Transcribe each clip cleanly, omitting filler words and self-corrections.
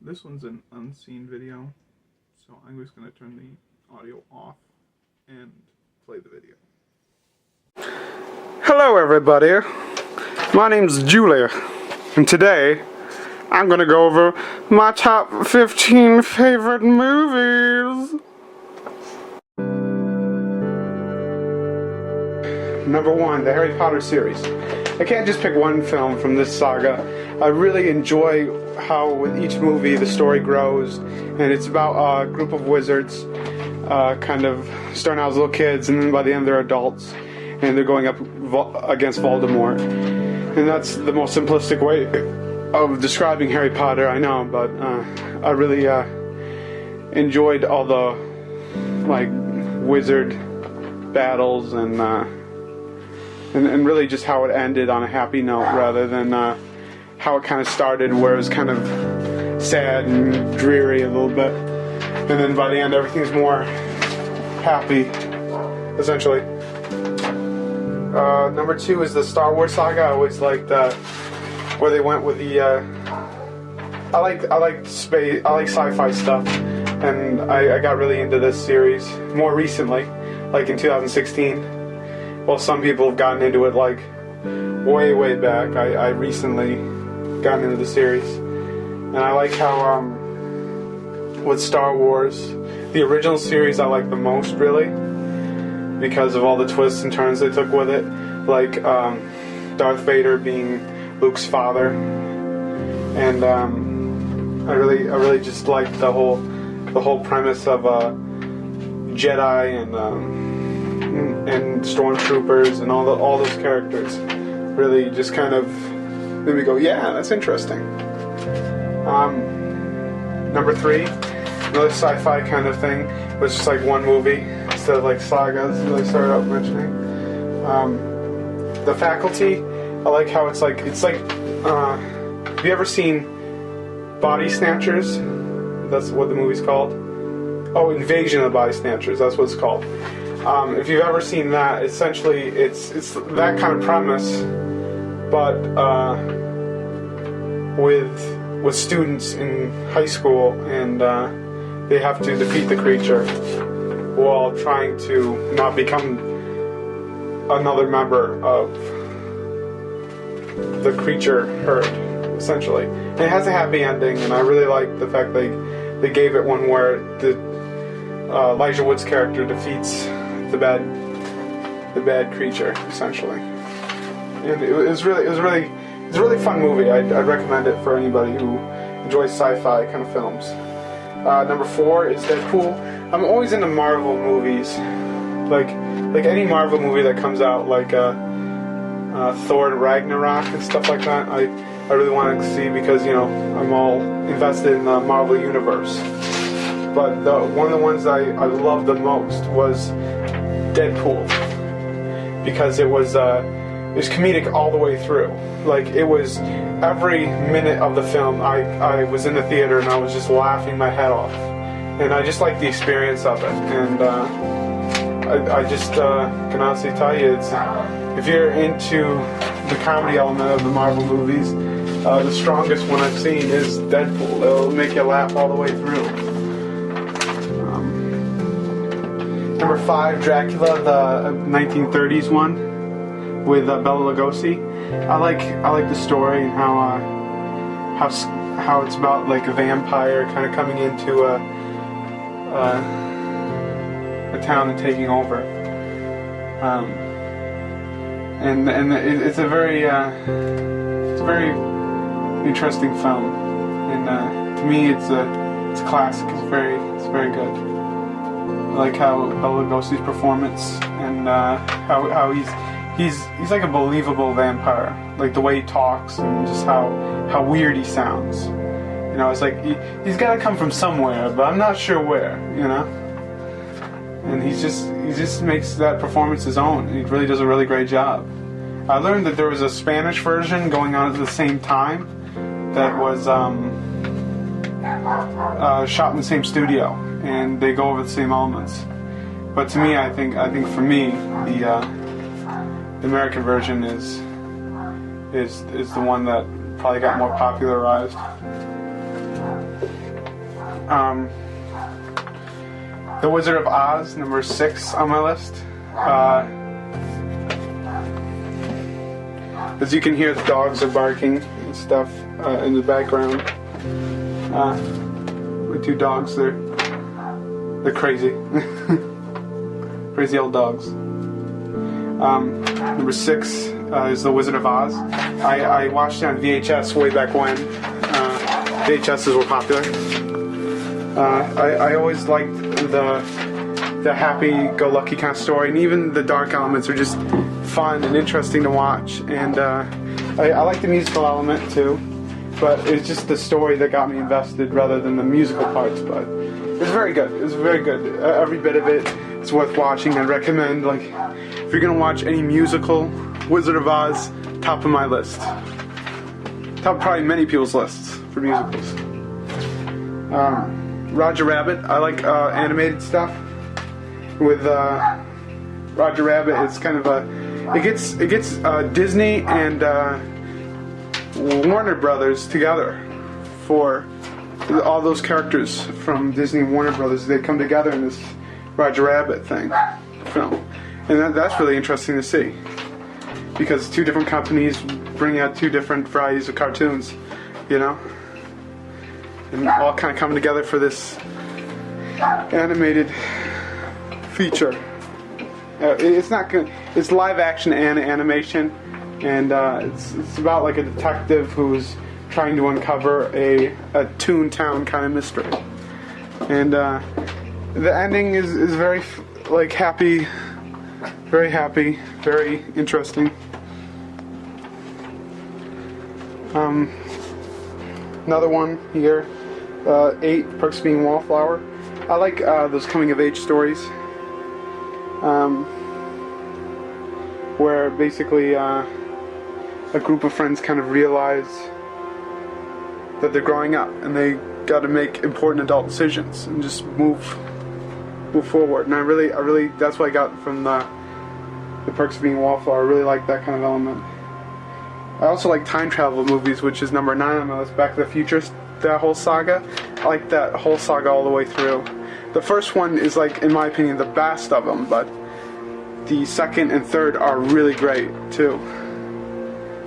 This one's an unseen video, so I'm just going to turn the audio off and play the video. Hello everybody, my name's Julia, and today I'm going to go over my top 15 favorite movies. Number 1, the Harry Potter series. I can't just pick one film from this saga. I really enjoy how with each movie the story grows, and it's about a group of wizards kind of starting out as little kids, and then by the end they're adults and they're going up against Voldemort. And that's the most simplistic way of describing Harry Potter, I know, but I really enjoyed all the wizard battles and really just how it ended on a happy note rather than how it kind of started, where it was kind of sad and dreary a little bit, and then by the end everything's more happy, essentially. Number 2 is the Star Wars saga. I always liked where they went with the I like space, I like sci-fi stuff, and I got really into this series more recently, like in 2016. Well, some people have gotten into it like way back. I recently gotten into the series, and I like how with Star Wars, the original series I like the most, really, because of all the twists and turns they took with it, like Darth Vader being Luke's father, and I really just liked the whole premise of Jedi and stormtroopers and all those characters. Really just kind of made me go, yeah, that's interesting. Number 3, another sci-fi kind of thing, was just like one movie instead of like sagas. Really started out mentioning The Faculty. I like how it's like have you ever seen Body Snatchers? That's what the movie's called. Oh, Invasion of the Body Snatchers, that's what it's called. If you've ever seen that, essentially it's that kind of premise, but with students in high school, and they have to defeat the creature while trying to not become another member of the creature herd, essentially. And it has a happy ending, and I really like the fact they gave it one where Elijah Wood's character defeats the bad creature, essentially. And it was a really fun movie. I'd recommend it for anybody who enjoys sci-fi kind of films. Number 4 is Deadpool. I'm always into Marvel movies, like any Marvel movie that comes out, like Thor Ragnarok and stuff like that. I really want to see, because I'm all invested in the Marvel universe. But one of the ones I loved the most was Deadpool, because it was comedic all the way through. Like, it was every minute of the film I was in the theater and I was just laughing my head off, and I just liked the experience of it. And I just can honestly tell you, if you're into the comedy element of the Marvel movies, the strongest one I've seen is Deadpool. It'll make you laugh all the way through. Number 5, Dracula, the 1930s one with Bela Lugosi. I like the story and how it's about like a vampire kind of coming into a town and taking over. And it's a very interesting film, and to me it's a classic. It's very good. I like how Bela Lugosi's performance, and how he's like a believable vampire, like the way he talks and just how weird he sounds. It's like he's got to come from somewhere, but I'm not sure where. And he just makes that performance his own. He really does a really great job. I learned that there was a Spanish version going on at the same time that was shot in the same studio, and they go over the same elements. But to me, I think for me, the American version is the one that probably got more popularized. The Wizard of Oz, number 6 on my list. As you can hear, the dogs are barking and stuff in the background. With 2 dogs, they're crazy. Crazy old dogs. Number 6 is The Wizard of Oz. I watched it on VHS way back when. VHSs were popular. I always liked the happy-go-lucky kind of story, and even the dark elements are just fun and interesting to watch. And I like the musical element too, but it's just the story that got me invested rather than the musical parts. But it was very good. It was very good. Every bit of it is worth watching. I recommend, like, if you're gonna watch any musical, Wizard of Oz, top of my list. Top of probably many people's lists for musicals. Roger Rabbit. I like animated stuff. With Roger Rabbit, it's kind of it gets Disney and Warner Brothers together for all those characters from Disney and Warner Brothers. They come together in this Roger Rabbit film, and that's really interesting to see, because 2 different companies bring out 2 different varieties of cartoons, you know, and all kind of coming together for this animated feature. It's not good. It's live action and animation, and it's about like a detective who's trying to uncover a Toontown kind of mystery, and the ending is very like happy, very interesting. Another one here, 8, Perks being Wallflower. I like those coming of age stories. Where basically a group of friends kind of realize that they're growing up and they got to make important adult decisions and just move forward. And I really that's what I got from the Perks of Being a Wallflower. I really like that kind of element. I also like time travel movies, which is number 9 on my list. Back to the Future, that whole saga. I like that whole saga all the way through. The first one is, like, in my opinion, the best of them, but the second and third are really great too.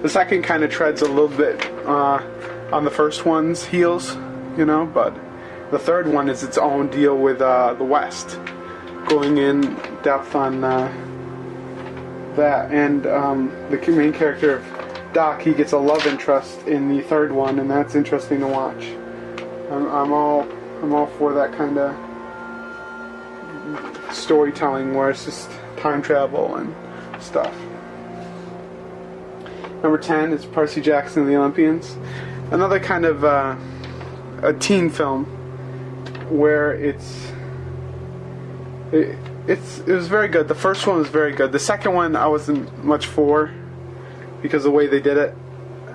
The second kind of treads a little bit on the first one's heels, you know, but the third one is its own deal with the West, going in depth on that. And the main character, Doc, he gets a love interest in the third one, and that's interesting to watch. I'm all for that kind of storytelling where it's just time travel and stuff. Number 10 is Percy Jackson and the Olympians. Another kind of a teen film where it was very good. The first one was very good. The second one I wasn't much for because of the way they did it.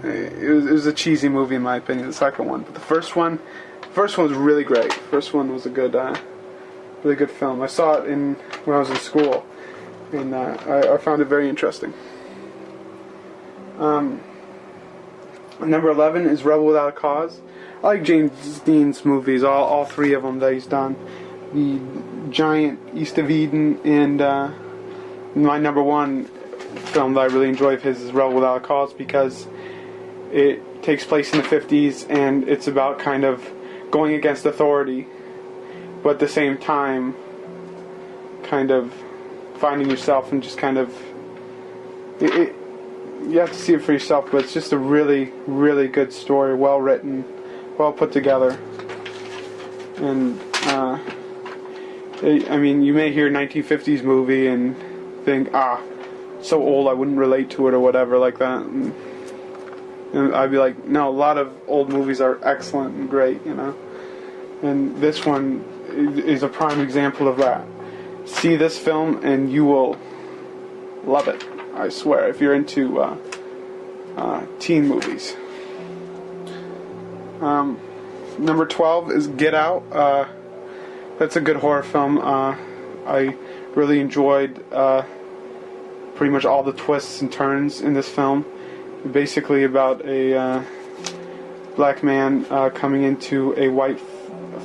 It was a cheesy movie in my opinion, the second one. But the first one was really great. The first one was a good, really good film. I saw it when I was in school, and I found it very interesting. Number 11 is Rebel Without a Cause. I like James Dean's movies, all 3 of them that he's done. The Giant, East of Eden, and my number 1 film that I really enjoy of his is Rebel Without a Cause, because it takes place in the 50s and it's about kind of going against authority, but at the same time kind of finding yourself and just kind of you have to see it for yourself, but it's just a really, really good story, well written, well put together. And I mean, you may hear 1950s movie and think, so old I wouldn't relate to it or whatever like that, and I'd be like, no, a lot of old movies are excellent and great, you know. And this one is a prime example of that. See this film and you will love it, I swear, if you're into teen movies. Number 12 is Get Out. That's a good horror film. I really enjoyed pretty much all the twists and turns in this film. Basically about a black man coming into a white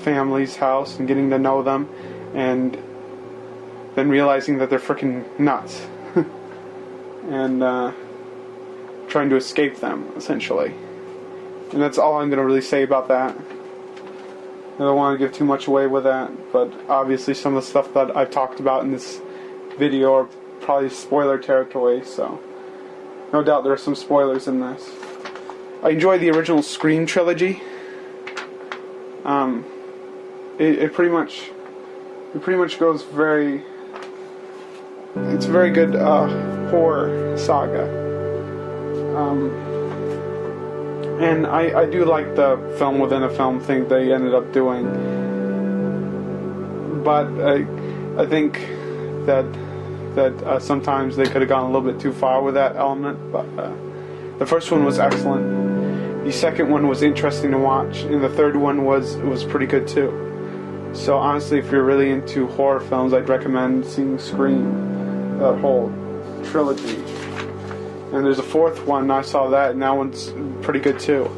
family's house and getting to know them, and then realizing that they're freaking nuts and trying to escape them, essentially. And that's all I'm going to really say about that. I don't want to give too much away with that, but obviously some of the stuff that I've talked about in this video are probably spoiler territory, so no doubt there are some spoilers in this. I enjoy the original Scream trilogy. It pretty much goes very. It's a very good horror saga. And I do like the film within a film thing they ended up doing, but I think that sometimes they could have gone a little bit too far with that element. But the first one was excellent. The second one was interesting to watch, and the third one was pretty good too. So honestly, if you're really into horror films, I'd recommend seeing Scream, that whole trilogy. And there's a fourth one, I saw that, and that one's pretty good too.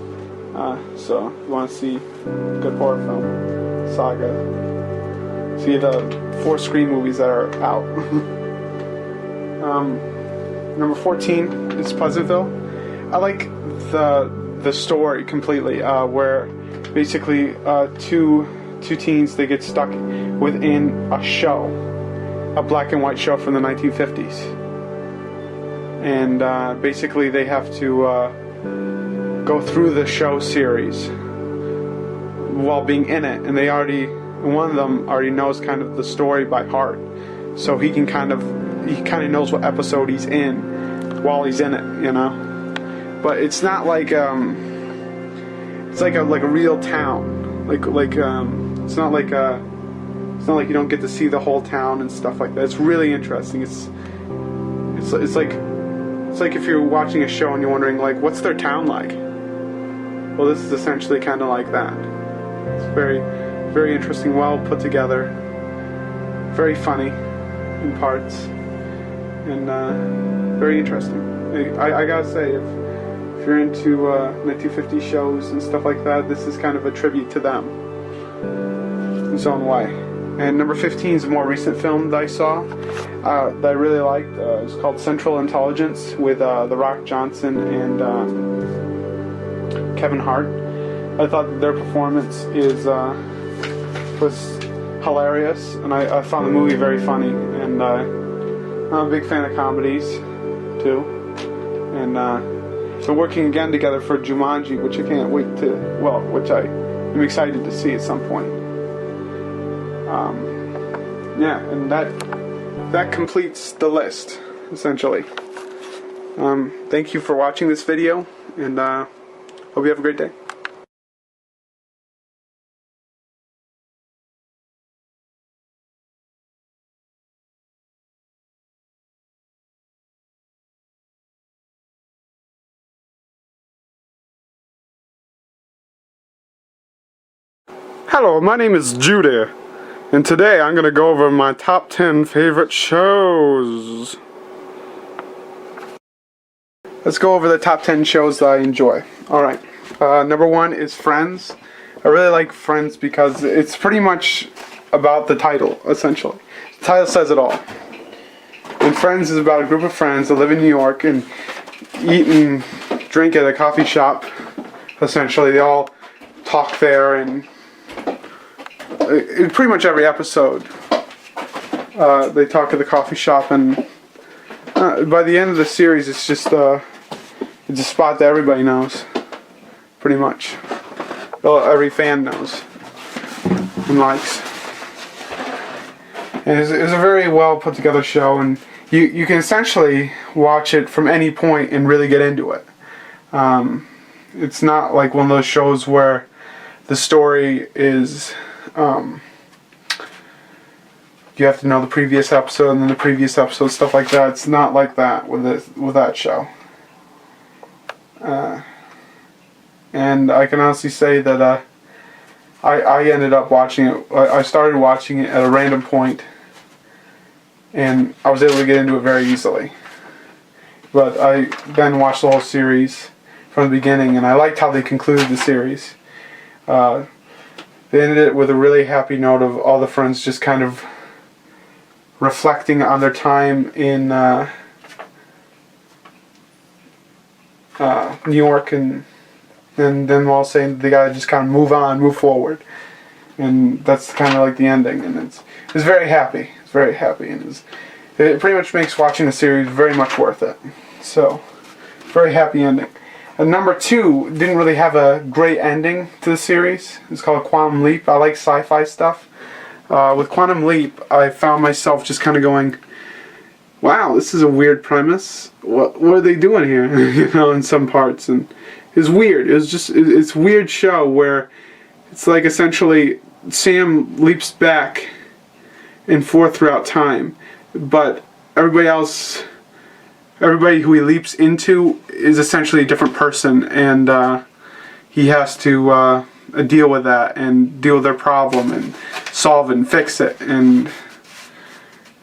So, if you want to see a good horror film saga, see the 4 Scream movies that are out. Number 14 is Pleasantville. I like the story completely, where basically two teens, they get stuck within a show, a black and white show from the 1950s. And basically they have to go through the show series while being in it, and one of them already knows kind of the story by heart, so he kind of knows what episode he's in while he's in it, you know. But it's not like it's like a real town, like it's not like you don't get to see the whole town and stuff like that. It's really interesting. It's like if you're watching a show and you're wondering, like, what's their town like? Well, this is essentially kind of like that. It's very, very interesting, well put together, very funny in parts, and very interesting. I gotta say, if you're into 1950s shows and stuff like that, this is kind of a tribute to them in its own way. And number 15 is a more recent film that I saw that I really liked. It's called Central Intelligence with The Rock Johnson and Kevin Hart. I thought that their performance was hilarious, and I found the movie very funny. And I'm a big fan of comedies too. And they're working again together for Jumanji, which I can't wait to. Well, which I am excited to see at some point. Yeah, and that completes the list, essentially. Thank you for watching this video, and hope you have a great day. Hello, my name is Judy. And today I'm going to go over my top 10 favorite shows. Let's go over the top 10 shows that I enjoy. Alright, number 1 is Friends. I really like Friends because it's pretty much about the title, essentially. The title says it all. And Friends is about a group of friends that live in New York and eat and drink at a coffee shop. Essentially, they all talk there, and in pretty much every episode they talk at the coffee shop, and by the end of the series it's just a spot that everybody knows, pretty much. Well, every fan knows and likes. And it's a very well put together show, and you can essentially watch it from any point and really get into it. It's not like one of those shows where the story is you have to know the previous episode and then the previous episode, stuff like that. It's not like that with that show. And I can honestly say that I ended up watching it. I started watching it at a random point, and I was able to get into it very easily. But I then watched the whole series, from the beginning, and I liked how they concluded the series. They ended it with a really happy note of all the friends just kind of reflecting on their time in New York, and then while saying they gotta just kind of move forward, and that's kind of like the ending, and it's very happy. It's very happy, and it pretty much makes watching the series very much worth it. So, very happy ending. And number 2 didn't really have a great ending to the series. It's called Quantum Leap. I like sci-fi stuff. With Quantum Leap, I found myself just kind of going, wow, this is a weird premise. What are they doing here? You know, in some parts. And it's weird. It's a weird show where it's like essentially Sam leaps back and forth throughout time, but everybody who he leaps into is essentially a different person, and he has to deal with that and deal with their problem and solve it and fix it, and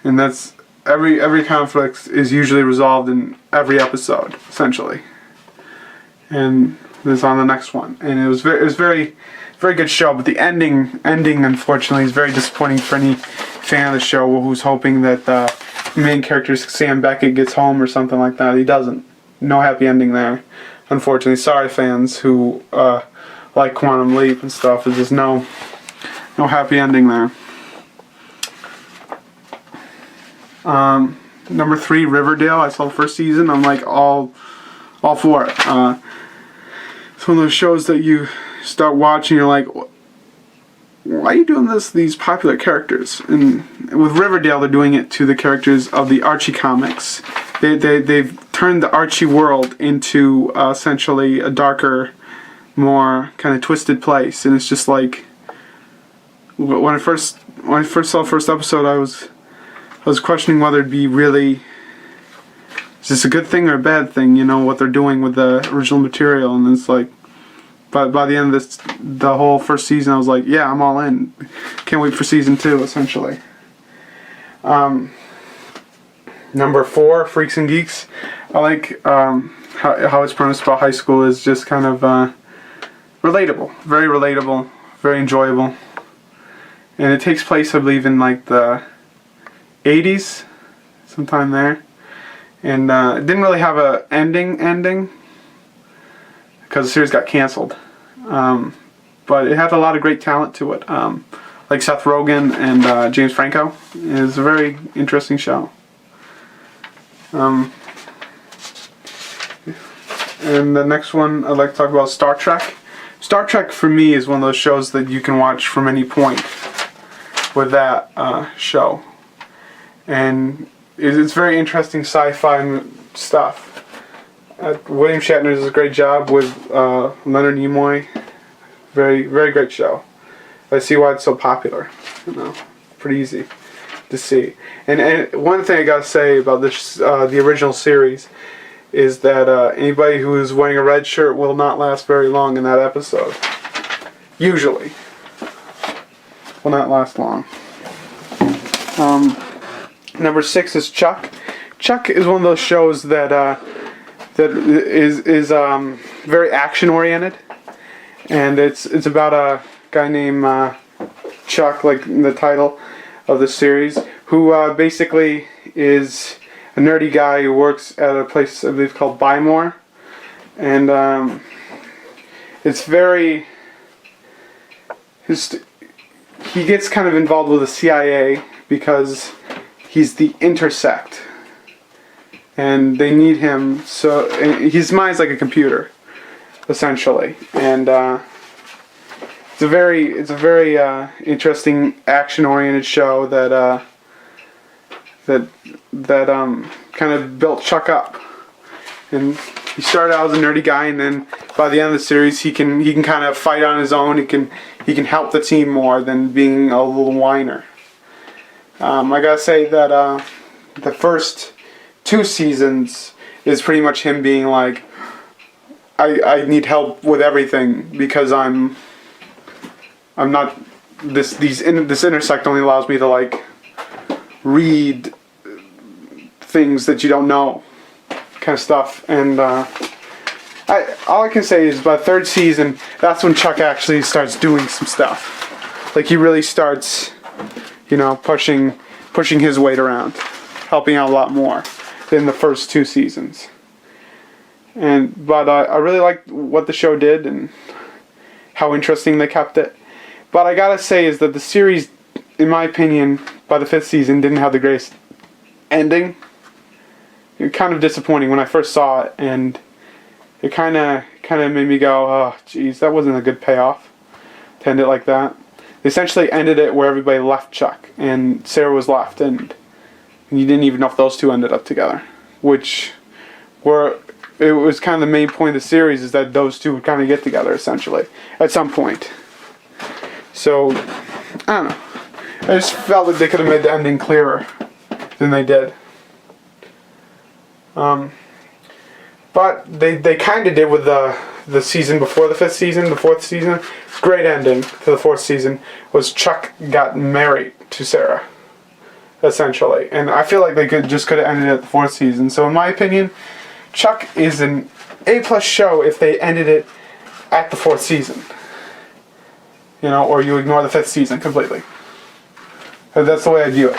that's every conflict is usually resolved in every episode essentially, and it's on the next one, and it was very good show, but the ending unfortunately is very disappointing for any fan of the show who's hoping that the main character Sam Beckett gets home or something like that. He doesn't. No happy ending there, unfortunately. Sorry, fans who like Quantum Leap and stuff. There's just no happy ending there. Number 3, Riverdale. I saw the first season. I'm like all for it. It's one of those shows that you start watching, you're like, why are you doing this to these popular characters? And with Riverdale, they're doing it to the characters of the Archie comics. They've turned the Archie world into essentially a darker, more kind of twisted place. And it's just like, when I first saw the first episode, I was questioning whether it'd be really, is this a good thing or a bad thing? You know, what they're doing with the original material. And it's like, but by the end of the whole first season, I was like, yeah, I'm all in. Can't wait for season 2, essentially. Number 4, Freaks and Geeks. I like how it's premised about high school is just kind of relatable. Very relatable. Very enjoyable. And it takes place, I believe, in like the 80s. Sometime there. And it didn't really have a ending. Because the series got canceled. But it had a lot of great talent to it. Like Seth Rogen and James Franco. It was a very interesting show. And the next one I'd like to talk about is Star Trek. Star Trek for me is one of those shows that you can watch from any point with that show. And it's very interesting sci-fi stuff. William Shatner does a great job with Leonard Nimoy. Very, very great show. I see why it's so popular. You know, pretty easy to see. And one thing I gotta say about this, the original series, is that anybody who is wearing a red shirt will not last very long in that episode. Usually, will not last long. Number 6 is Chuck. Chuck is one of those shows that is very action oriented, and it's about a guy named Chuck, like in the title of the series, who basically is a nerdy guy who works at a place I believe called Bymore, and it's very he gets kind of involved with the CIA because he's the intersect. And they need him, so his mind's like a computer, essentially. And it's a very interesting action-oriented show that kind of built Chuck up. And he started out as a nerdy guy, and then by the end of the series, he can kind of fight on his own. He can help the team more than being a little whiner. I gotta say that the first 2 seasons is pretty much him being like, I need help with everything because I'm not this intersect only allows me to like read things that you don't know, kind of stuff, and all I can say is by the third season, that's when Chuck actually starts doing some stuff. Like he really starts, you know, pushing his weight around, helping out a lot more than the first 2 seasons. But I really liked what the show did and how interesting they kept it. But I gotta say is that the series, in my opinion, by the 5th season, didn't have the greatest ending. It was kind of disappointing when I first saw it, and it kind of made me go, oh, geez, that wasn't a good payoff to end it like that. They essentially ended it where everybody left Chuck, and Sarah was left, and you didn't even know if those two ended up together, which it was kind of the main point of the series, is that those two would kind of get together, essentially, at some point. So, I don't know. I just felt that they could have made the ending clearer than they did. But they kind of did with the season before the 5th season, the 4th season. Great ending to the 4th season was Chuck got married to Sarah, essentially. And I feel like they could have ended it at the 4th season. So in my opinion, Chuck is an A+ show if they ended it at the 4th season. You know, or you ignore the 5th season completely. That's the way I view it.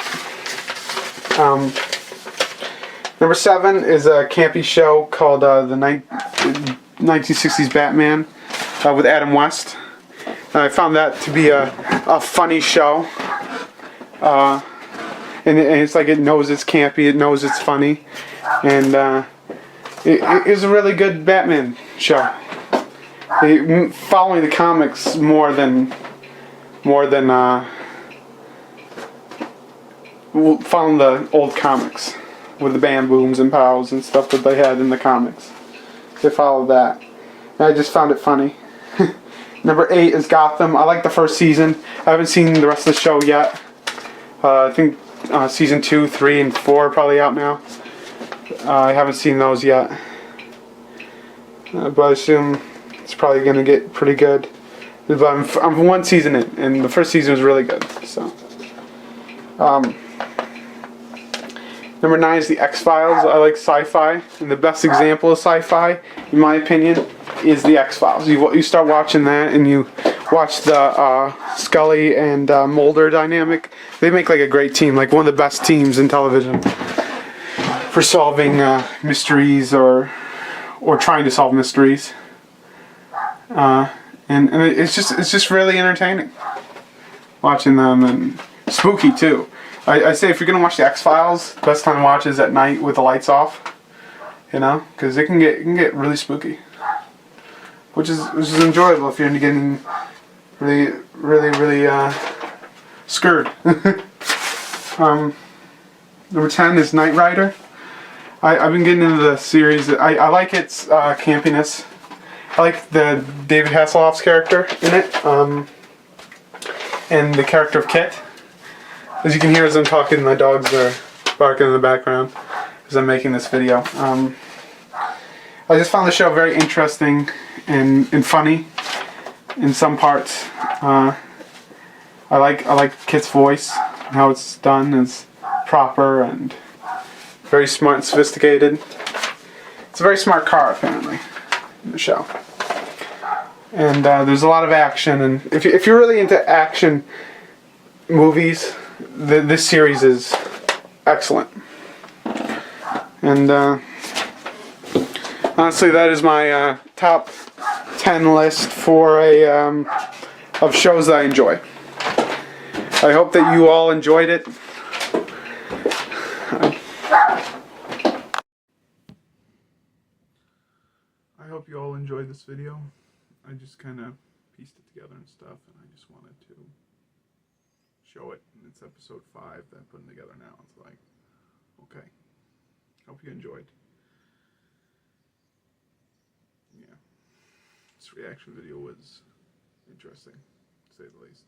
Number 7 is a campy show called the 1960s Batman with Adam West. I found that to be a funny show. And it's like it knows it's campy, it knows it's funny. And it is a really good Batman show. Following the comics more than following the old comics with the bam booms and pows and stuff that they had in the comics. They followed that. And I just found it funny. Number 8 is Gotham. I like the first season. I haven't seen the rest of the show yet. I think season 2, 3, and 4 are probably out now. I haven't seen those yet. But I assume it's probably going to get pretty good. But I'm 1 season in, and the first season was really good. So, number 9 is the X-Files. I like sci-fi, and the best example of sci-fi, in my opinion, is the X-Files. You start watching that, and you watch the Scully and Mulder dynamic. They make like a great team, like one of the best teams in television for solving mysteries or trying to solve mysteries. And it's just really entertaining watching them, and spooky too. I say if you're gonna watch the X-Files, the best time to watch is at night with the lights off. You know, because it can get really spooky, which is enjoyable if you're into getting really scared. Number 10 is Knight Rider. I've been getting into the series. I like its campiness. I like the David Hasselhoff's character in it, and the character of Kit. As you can hear as I'm talking, my dogs are barking in the background as I'm making this video. I just found the show very interesting and funny in some parts. I like Kit's voice and how it's done. It's proper and very smart and sophisticated. It's a very smart car, apparently, in the show. And there's a lot of action, and if you're really into action movies, this series is excellent. And honestly, that is my top 10 list for of shows that I enjoy. I hope that you all enjoyed it. I hope you all enjoyed this video. I just kind of pieced it together and stuff, and I just wanted to show it. It's episode 5 that I'm putting together now. It's like, okay. Hope you enjoyed. Yeah. This reaction video was interesting, to say the least.